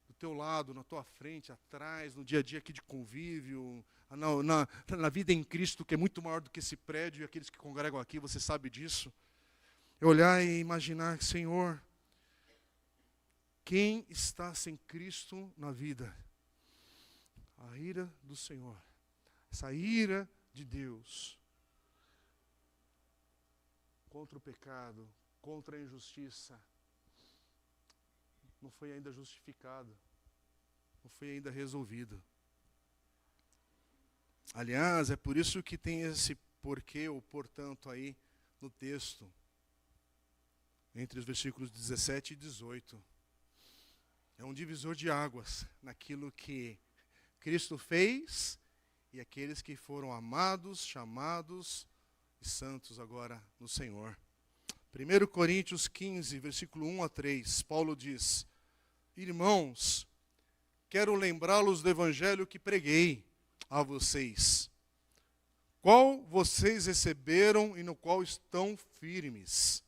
do teu lado, na tua frente, atrás, no dia a dia aqui de convívio, na vida em Cristo, que é muito maior do que esse prédio, e aqueles que congregam aqui, você sabe disso. É olhar e imaginar, Senhor, quem está sem Cristo na vida? A ira do Senhor. Essa ira de Deus contra o pecado, contra a injustiça, não foi ainda justificado, não foi ainda resolvido. Aliás, é por isso que tem esse porquê ou portanto aí no texto, entre os versículos 17 e 18. É um divisor de águas naquilo que Cristo fez e aqueles que foram amados, chamados e santos agora no Senhor. 1 Coríntios 15, versículo 1 a 3, Paulo diz, irmãos, quero lembrá-los do evangelho que preguei a vocês, qual vocês receberam e no qual estão firmes.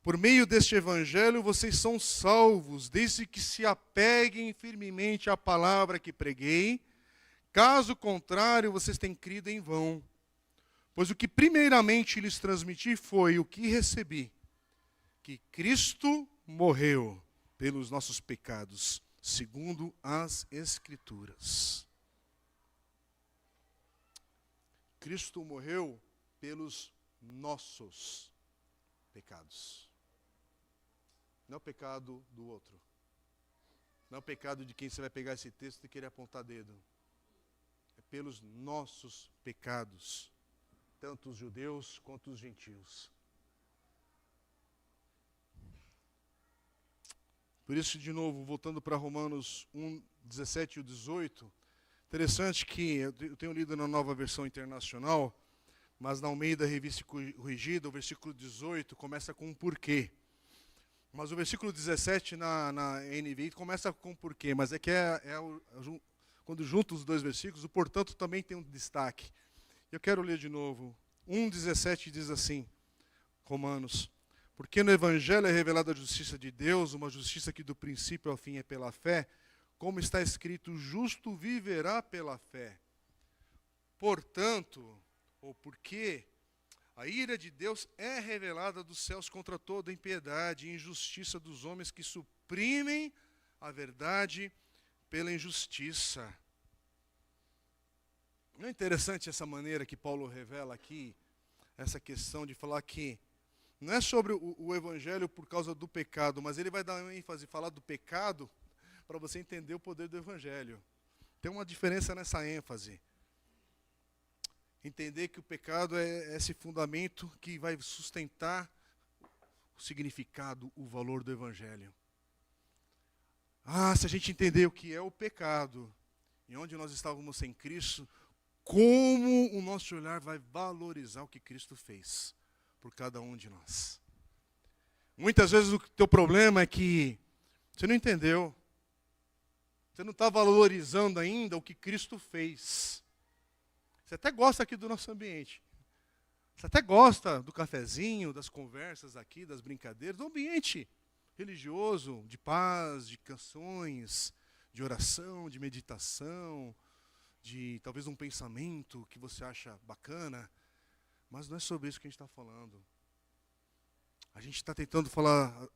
Por meio deste evangelho vocês são salvos, desde que se apeguem firmemente à palavra que preguei. Caso contrário, vocês têm crido em vão. Pois o que primeiramente lhes transmiti foi o que recebi, que Cristo morreu pelos nossos pecados, segundo as Escrituras. Cristo morreu pelos nossos pecados. Não é o pecado do outro. Não é o pecado de quem você vai pegar esse texto e querer apontar dedo. É pelos nossos pecados, tanto os judeus quanto os gentios. Por isso, de novo, voltando para Romanos 1, 17 e 18, interessante que eu tenho lido na Nova Versão Internacional, mas na Almeida Revista Corrigida, o versículo 18 começa com um porquê. Mas o versículo 17 na NVI começa com um porquê, mas é que quando junto os dois versículos, o portanto também tem um destaque. Eu quero ler de novo. 1,17 diz assim, Romanos, porque no Evangelho é revelada a justiça de Deus, uma justiça que do princípio ao fim é pela fé, como está escrito, o justo viverá pela fé. Portanto, ou porque a ira de Deus é revelada dos céus contra toda impiedade e injustiça dos homens que suprimem a verdade pela injustiça. Não é interessante essa maneira que Paulo revela aqui, essa questão de falar que não é sobre o evangelho por causa do pecado, mas ele vai dar uma ênfase, falar do pecado, para você entender o poder do evangelho. Tem uma diferença nessa ênfase. Entender que o pecado é esse fundamento que vai sustentar o significado, o valor do evangelho. Se a gente entender o que é o pecado, e onde nós estávamos sem Cristo, como o nosso olhar vai valorizar o que Cristo fez por cada um de nós. Muitas vezes o teu problema é que você não entendeu. Você não está valorizando ainda o que Cristo fez. Você até gosta aqui do nosso ambiente. Você até gosta do cafezinho, das conversas aqui, das brincadeiras, do ambiente religioso, de paz, de canções, de oração, de meditação, de talvez um pensamento que você acha bacana. Mas não é sobre isso que a gente está falando. A gente está tentando falar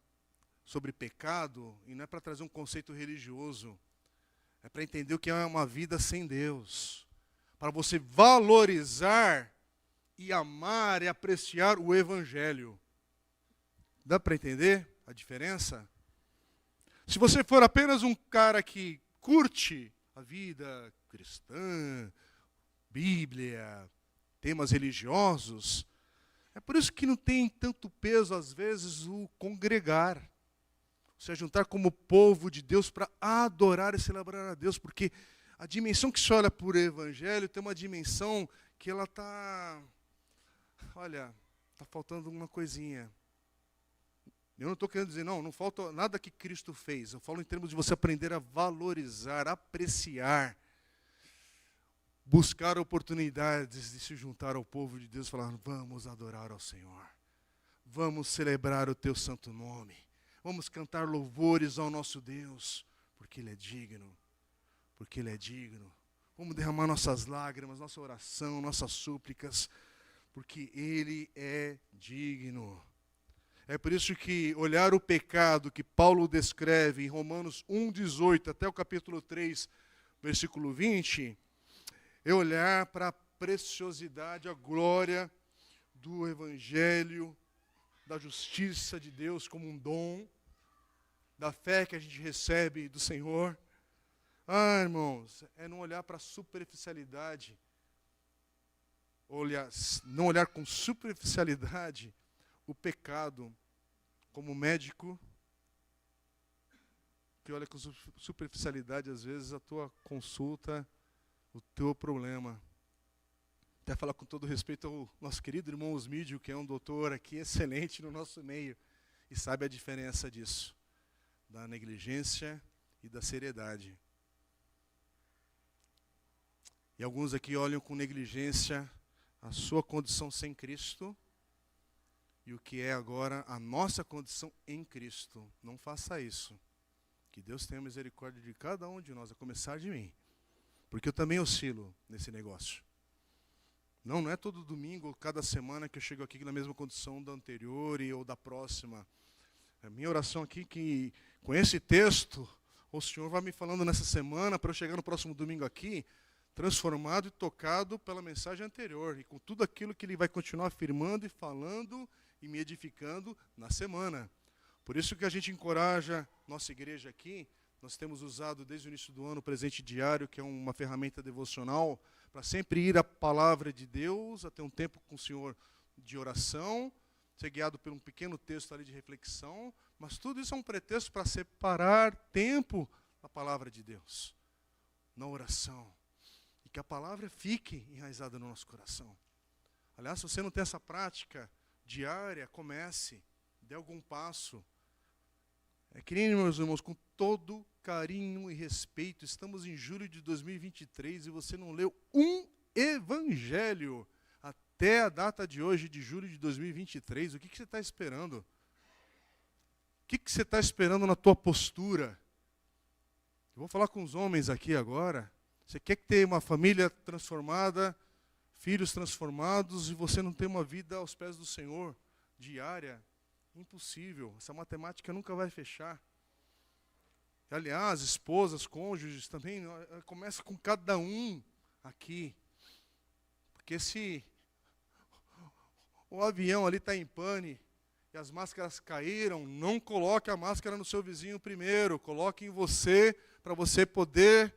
sobre pecado e não é para trazer um conceito religioso. É para entender o que é uma vida sem Deus. Para você valorizar e amar e apreciar o Evangelho. Dá para entender a diferença? Se você for apenas um cara que curte a vida cristã, Bíblia, temas religiosos, é por isso que não tem tanto peso, às vezes, o congregar. Se juntar como povo de Deus para adorar e celebrar a Deus, porque a dimensão que se olha por Evangelho tem uma dimensão que ela está... Olha, está faltando uma coisinha. Eu não estou querendo dizer, não falta nada que Cristo fez. Eu falo em termos de você aprender a valorizar, apreciar, buscar oportunidades de se juntar ao povo de Deus e falar, vamos adorar ao Senhor. Vamos celebrar o teu santo nome. Vamos cantar louvores ao nosso Deus, porque Ele é digno. Porque Ele é digno. Vamos derramar nossas lágrimas, nossa oração, nossas súplicas, porque Ele é digno. É por isso que olhar o pecado que Paulo descreve em Romanos 1,18 até o capítulo 3, versículo 20, é olhar para a preciosidade, a glória do Evangelho, da justiça de Deus como um dom, da fé que a gente recebe do Senhor. Irmãos, é não olhar para a superficialidade, não olhar com superficialidade o pecado como médico que olha com superficialidade, às vezes, a tua consulta, o teu problema. Até falar com todo respeito ao nosso querido irmão Osmídio, que é um doutor aqui excelente no nosso meio, e sabe a diferença disso, da negligência e da seriedade. E alguns aqui olham com negligência a sua condição sem Cristo e o que é agora a nossa condição em Cristo. Não faça isso. Que Deus tenha misericórdia de cada um de nós, a começar de mim. Porque eu também oscilo nesse negócio. Não é todo domingo ou cada semana que eu chego aqui na mesma condição da anterior ou da próxima. A minha oração aqui que com esse texto, o Senhor vai me falando nessa semana para eu chegar no próximo domingo aqui, transformado e tocado pela mensagem anterior. E com tudo aquilo que Ele vai continuar afirmando e falando e me edificando na semana. Por isso que a gente encoraja nossa igreja aqui. Nós temos usado desde o início do ano o presente diário, que é uma ferramenta devocional, para sempre ir à palavra de Deus, a ter um tempo com o Senhor de oração, ser guiado por um pequeno texto ali de reflexão, mas tudo isso é um pretexto para separar tempo da palavra de Deus, na oração, e que a palavra fique enraizada no nosso coração. Aliás, se você não tem essa prática diária, comece, dê algum passo. Queridos meus irmãos, com todo carinho e respeito, estamos em julho de 2023 e você não leu um evangelho até a data de hoje, de julho de 2023. O que você está esperando? O que você está esperando na tua postura? Eu vou falar com os homens aqui agora. Você quer ter uma família transformada, filhos transformados, e você não tem uma vida aos pés do Senhor, diária? Impossível. Essa matemática nunca vai fechar. Aliás, esposas, cônjuges também, começa com cada um aqui. Porque se o avião ali está em pane e as máscaras caíram, não coloque a máscara no seu vizinho primeiro. Coloque em você, para você poder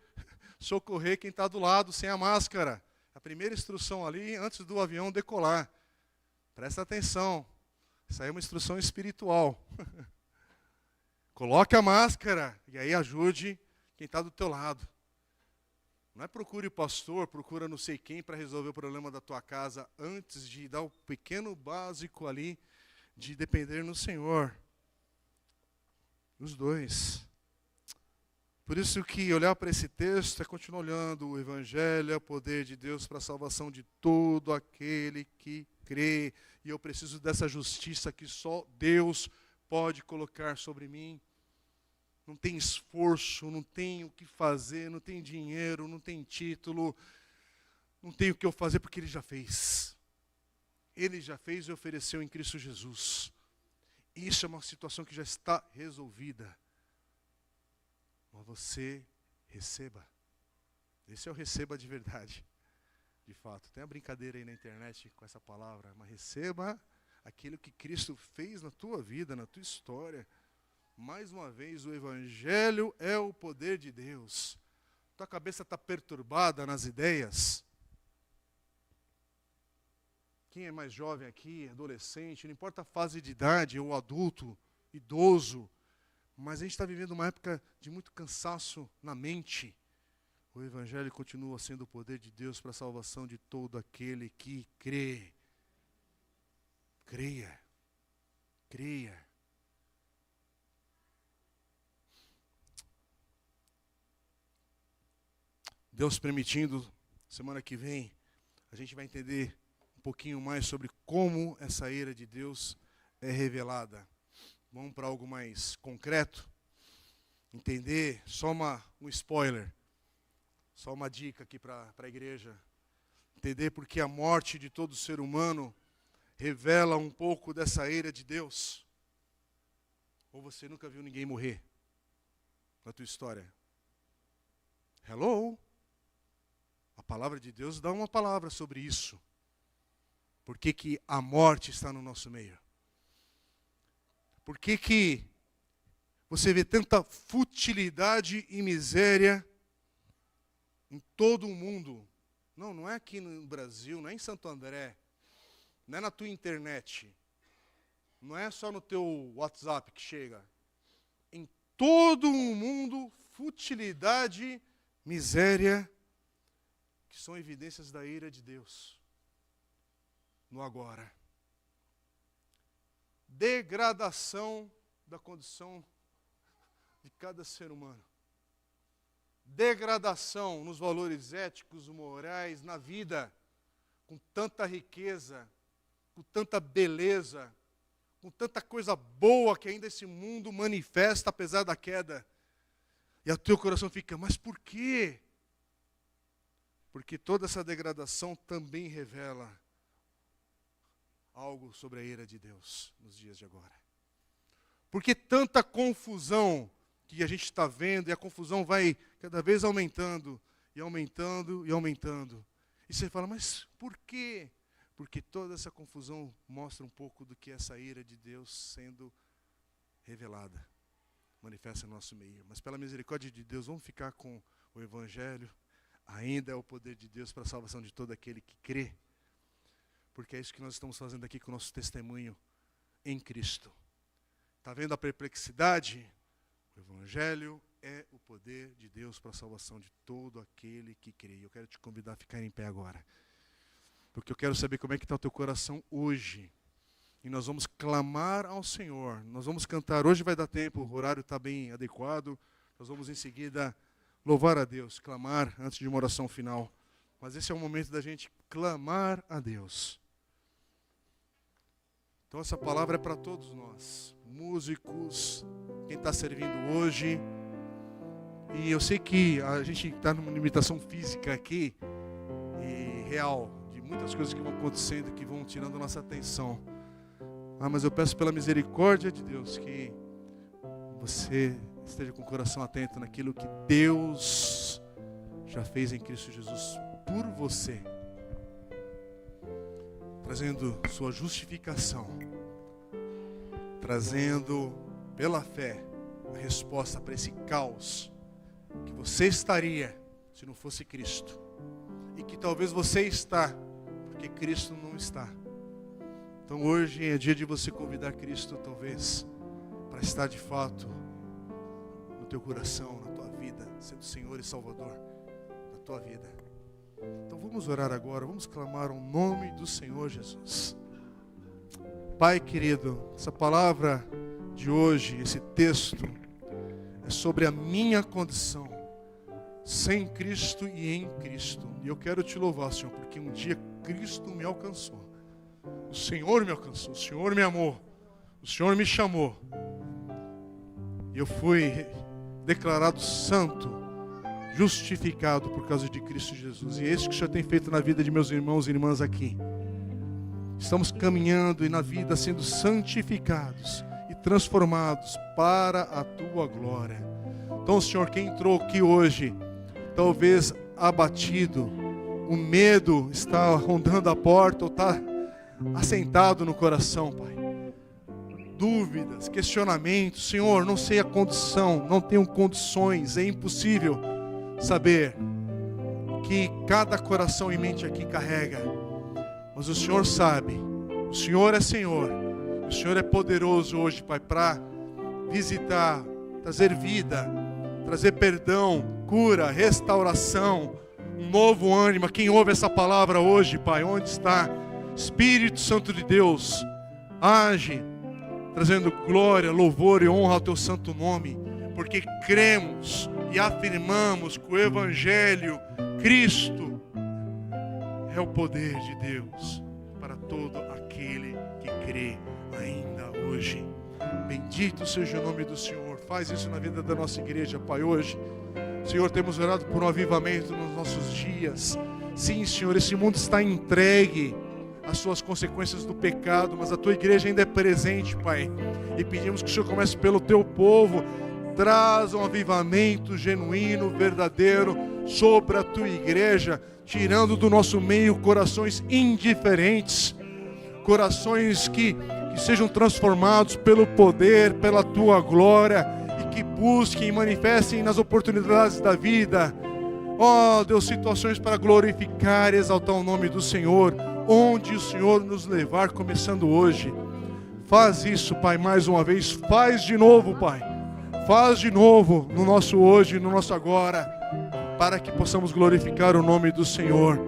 socorrer quem está do lado sem a máscara. A primeira instrução ali, antes do avião decolar. Presta atenção. Isso aí é uma instrução espiritual. Coloque a máscara e aí ajude quem está do teu lado. Não é procure o pastor, procura não sei quem para resolver o problema da tua casa antes de dar o pequeno básico ali de depender no Senhor. Os dois. Por isso que olhar para esse texto é continuar olhando o Evangelho, é o poder de Deus para a salvação de todo aquele que crê. E eu preciso dessa justiça que só Deus pode colocar sobre mim. Não tem esforço, não tem o que fazer, não tem dinheiro, não tem título, não tem o que eu fazer porque Ele já fez. Ele já fez e ofereceu em Cristo Jesus. Isso é uma situação que já está resolvida. Mas você receba. Esse é o receba de verdade. De fato. Tem uma brincadeira aí na internet com essa palavra. Mas receba aquilo que Cristo fez na tua vida, na tua história. Mais uma vez, o Evangelho é o poder de Deus. Tua cabeça está perturbada nas ideias. Quem é mais jovem aqui, adolescente, não importa a fase de idade, ou adulto, idoso, mas a gente está vivendo uma época de muito cansaço na mente. O Evangelho continua sendo o poder de Deus para a salvação de todo aquele que crê. Creia. Creia. Deus permitindo, semana que vem, a gente vai entender um pouquinho mais sobre como essa ira de Deus é revelada. Vamos para algo mais concreto? Entender, só um spoiler, só uma dica aqui para a igreja. Entender porque a morte de todo ser humano revela um pouco dessa ira de Deus. Ou você nunca viu ninguém morrer na tua história? Hello? A palavra de Deus dá uma palavra sobre isso. Por que que a morte está no nosso meio? Por que que você vê tanta futilidade e miséria em todo o mundo? Não é aqui no Brasil, não é em Santo André, não é na tua internet, não é só no teu WhatsApp que chega. Em todo o mundo, futilidade, miséria, que são evidências da ira de Deus. No agora. Degradação da condição de cada ser humano. Degradação nos valores éticos, morais, na vida, com tanta riqueza, com tanta beleza, com tanta coisa boa que ainda esse mundo manifesta apesar da queda. E o teu coração fica, mas por quê? Porque toda essa degradação também revela algo sobre a ira de Deus nos dias de agora. Porque tanta confusão que a gente está vendo, e a confusão vai cada vez aumentando, e aumentando, e aumentando. E você fala, mas por quê? Porque toda essa confusão mostra um pouco do que é essa ira de Deus sendo revelada, manifesta no nosso meio. Mas pela misericórdia de Deus, vamos ficar com o Evangelho. Ainda é o poder de Deus para a salvação de todo aquele que crê. Porque é isso que nós estamos fazendo aqui com o nosso testemunho em Cristo. Está vendo a perplexidade? O Evangelho é o poder de Deus para a salvação de todo aquele que crê. Eu quero te convidar a ficar em pé agora. Porque eu quero saber como é que está o teu coração hoje. E nós vamos clamar ao Senhor. Nós vamos cantar. Hoje vai dar tempo, o horário está bem adequado. Nós vamos em seguida louvar a Deus, clamar antes de uma oração final. Mas esse é o momento da gente clamar a Deus. Então essa palavra é para todos nós, músicos, quem está servindo hoje. E eu sei que a gente está numa limitação física aqui, e real, de muitas coisas que vão acontecendo, que vão tirando a nossa atenção. Mas eu peço pela misericórdia de Deus que você esteja com o coração atento naquilo que Deus já fez em Cristo Jesus por você. Trazendo sua justificação, trazendo pela fé a resposta para esse caos que você estaria se não fosse Cristo, e que talvez você está porque Cristo não está. Então hoje é dia de você convidar Cristo talvez para estar de fato no teu coração, na tua vida, sendo Senhor e Salvador da tua vida. Então vamos orar agora, vamos clamar o nome do Senhor Jesus. Pai querido, essa palavra de hoje, esse texto, é sobre a minha condição, sem Cristo e em Cristo. E eu quero te louvar, Senhor, porque um dia Cristo me alcançou. O Senhor me alcançou, o Senhor me amou, o Senhor me chamou. E eu fui declarado santo, justificado por causa de Cristo Jesus. E é isso que o Senhor tem feito na vida de meus irmãos e irmãs aqui. Estamos caminhando e na vida sendo santificados e transformados para a tua glória. Então, Senhor, quem entrou aqui hoje, talvez abatido, o medo está rondando a porta ou está assentado no coração, Pai. Dúvidas, questionamentos, Senhor, não sei a condição, não tenho condições, é impossível saber o que cada coração e mente aqui carrega. Mas o Senhor sabe, o Senhor é Senhor, o Senhor é poderoso hoje, Pai, para visitar, trazer vida, trazer perdão, cura, restauração, um novo ânimo. Quem ouve essa palavra hoje, Pai, onde está? Espírito Santo de Deus, age, trazendo glória, louvor e honra ao teu santo nome, porque cremos e afirmamos que o Evangelho, Cristo, é o poder de Deus para todo aquele que crê ainda hoje. Bendito seja o nome do Senhor. Faz isso na vida da nossa igreja, Pai, hoje. Senhor, temos orado por um avivamento nos nossos dias. Sim, Senhor, esse mundo está entregue às suas consequências do pecado, mas a tua igreja ainda é presente, Pai. E pedimos que o Senhor comece pelo teu povo. Traz um avivamento genuíno, verdadeiro sobre a tua igreja, tirando do nosso meio corações indiferentes, corações que sejam transformados pelo poder, pela tua glória, e que busquem e manifestem nas oportunidades da vida, ó Deus, situações para glorificar e exaltar o nome do Senhor, onde o Senhor nos levar, começando hoje. Faz isso, Pai, mais uma vez, faz de novo, Pai. Faz de novo no nosso hoje, no nosso agora, para que possamos glorificar o nome do Senhor.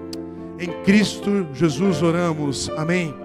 Em Cristo Jesus oramos. Amém.